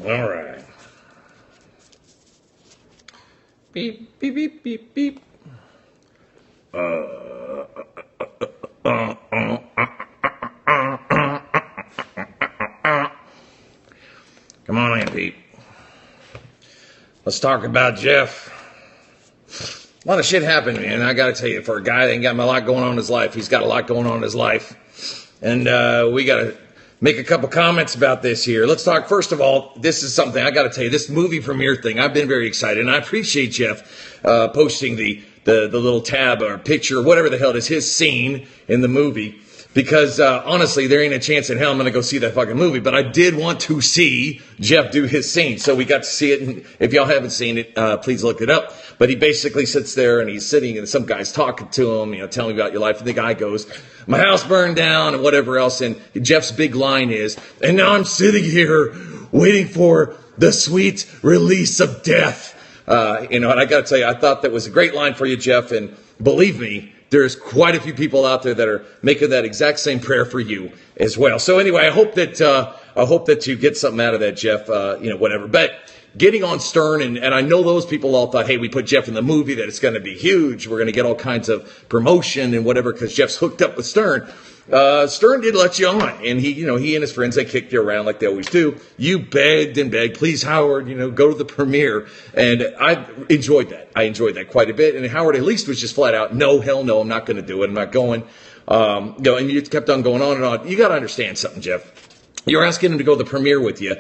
All right. Beep, beep, beep, beep, beep. Come on in, Pete. Let's talk about Jeff. A lot of shit happened, man. I got to tell you, for a guy that ain't got a lot going on in his life, he's got a lot going on in his life. And we got to make a couple comments about this here. Let's talk, first of all, this is something I got to tell you, this movie premiere thing, I've been very excited. And I appreciate Jeff posting the little tab or picture, whatever the hell it is, his scene in the movie. Because honestly, there ain't a chance in hell I'm going to go see that fucking movie. But I did want to see Jeff do his scene. So we got to see it. And if y'all haven't seen it, please look it up. But he basically sits there and he's sitting and some guy's talking to him, telling him about your life. And the guy goes, my house burned down and whatever else. And Jeff's big line is, and now I'm sitting here waiting for the sweet release of death. And I got to tell you, I thought that was a great line for you, Jeff. And believe me, there's quite a few people out there that are making that exact same prayer for you as well. So anyway, I hope that you get something out of that, Jeff. Whatever. But getting on Stern, and I know those people all thought, hey, we put Jeff in the movie, that it's going to be huge. We're going to get all kinds of promotion and whatever because Jeff's hooked up with Stern. Stern did let you on, and he and his friends, they kicked you around like they always do. You begged and begged, please, Howard, go to the premiere, and I enjoyed that. I enjoyed that quite a bit, and Howard at least was just flat out, no, hell no, I'm not going to do it. I'm not going. And you kept on going on and on. You got to understand something, Jeff. You're asking him to go to the premiere with you.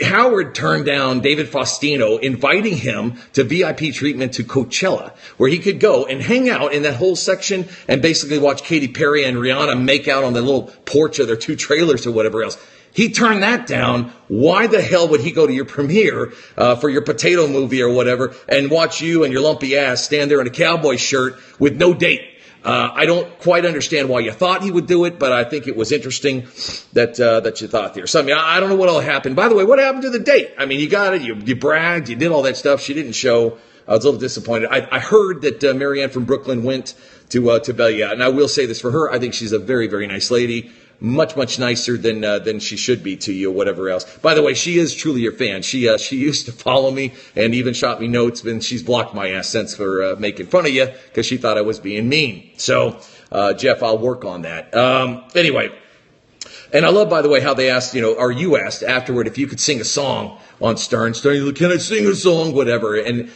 Howard turned down David Faustino, inviting him to VIP treatment to Coachella, where he could go and hang out in that whole section and basically watch Katy Perry and Rihanna make out on the little porch of their two trailers or whatever else. He turned that down. Why the hell would he go to your premiere for your potato movie or whatever and watch you and your lumpy ass stand there in a cowboy shirt with no date? I don't quite understand why you thought he would do it, but I think it was interesting that you thought there. So, I don't know what all happened. By the way, what happened to the date? You got it. You bragged. You did all that stuff. She didn't show. I was a little disappointed. I heard that Marianne from Brooklyn went to bail you out. And I will say this for her. I think she's a very, very nice lady. Much, much nicer than she should be to you or whatever else. By the way, she is truly your fan. She used to follow me and even shot me notes, and she's blocked my ass since for making fun of you because she thought I was being mean. So, Jeff, I'll work on that. Anyway, and I love, by the way, how they asked, or you asked afterward if you could sing a song on Stern. Stern, can I sing a song? Whatever. And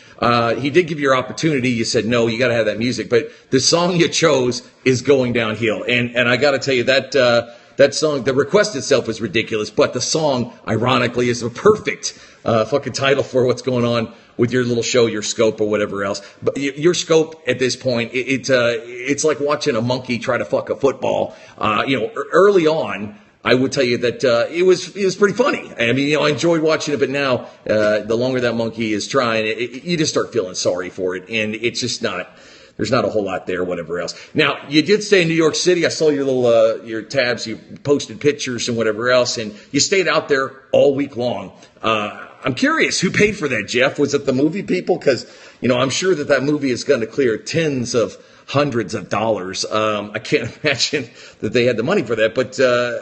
he did give you your opportunity. You said, no, you got to have that music. But the song you chose is Going Downhill. And I got to tell you, that song, the request itself is ridiculous. But the song, ironically, is a perfect fucking title for what's going on with your little show, your Scope or whatever else. But your Scope at this point, it's like watching a monkey try to fuck a football. Early on, I would tell you that it was pretty funny. I enjoyed watching it, but now the longer that monkey is trying, you just start feeling sorry for it, and it's just not. There's not a whole lot there, whatever else. Now, you did stay in New York City. I saw your little your tabs. You posted pictures and whatever else, and you stayed out there all week long. I'm curious, who paid for that, Jeff? Was it the movie people? Because I'm sure that movie is going to clear tens of hundreds of dollars. I can't imagine that they had the money for that, but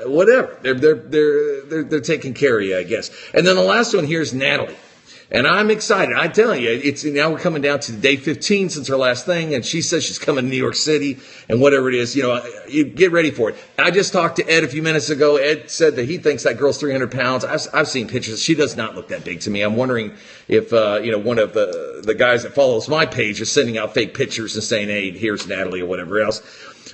whatever. They're taking care of you, I guess. And then the last one here is Natalie. And I'm excited. I tell you, it's now we're coming down to day 15 since her last thing, and she says she's coming to New York City, and whatever it is, you get ready for it. I just talked to Ed a few minutes ago. Ed said that he thinks that girl's 300 pounds. I've seen pictures. She does not look that big to me. I'm wondering if one of the guys that follows my page is sending out fake pictures and saying, hey, here's Natalie or whatever else.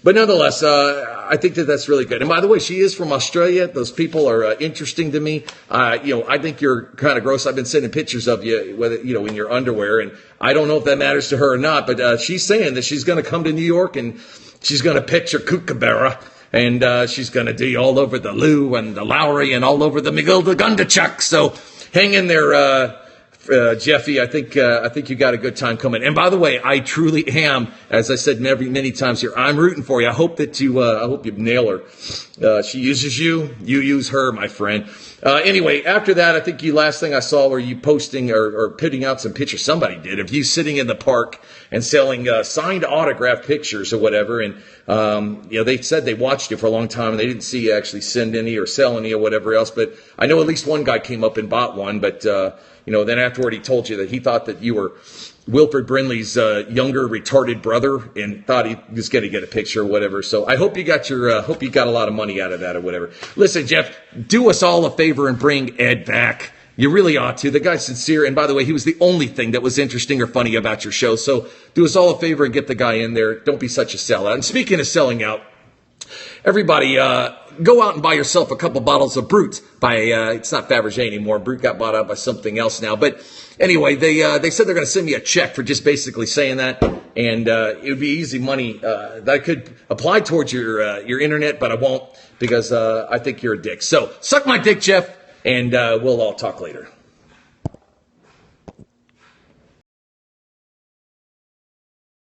But nonetheless, I think that's really good. And by the way, she is from Australia. Those people are interesting to me. I think you're kind of gross. I've been sending pictures of you, whether in your underwear, and I don't know if that matters to her or not. But she's saying that she's going to come to New York and she's going to picture Kookaburra, and she's going to do you all over the Lou and the Lowry and all over the McGill the Gundachuk. So hang in there, Jeffy, I think you got a good time coming. And by the way, I truly am, as I said many times here, I'm rooting for you. I hope you nail her. She uses you, you use her, my friend. Anyway, after that, I think last thing I saw were you posting or putting out some pictures. Somebody did of you sitting in the park and selling signed autograph pictures or whatever. And they said they watched you for a long time and they didn't see you actually send any or sell any or whatever else. But I know at least one guy came up and bought one. But then afterward he told you that he thought that you were Wilford Brimley's younger retarded brother and thought he was going to get a picture or whatever. So I hope you got a lot of money out of that or whatever. Listen, Jeff, do us all a favor and bring Ed back. You really ought to. The guy's sincere. And by the way, he was the only thing that was interesting or funny about your show. So do us all a favor and get the guy in there. Don't be such a sellout. And speaking of selling out, everybody, go out and buy yourself a couple bottles of Brut by, it's not Fabergé anymore. Brut got bought out by something else now. But anyway, they said they're going to send me a check for just basically saying that. And it would be easy money that I could apply towards your internet, but I won't because I think you're a dick. So suck my dick, Jeff, and we'll all talk later.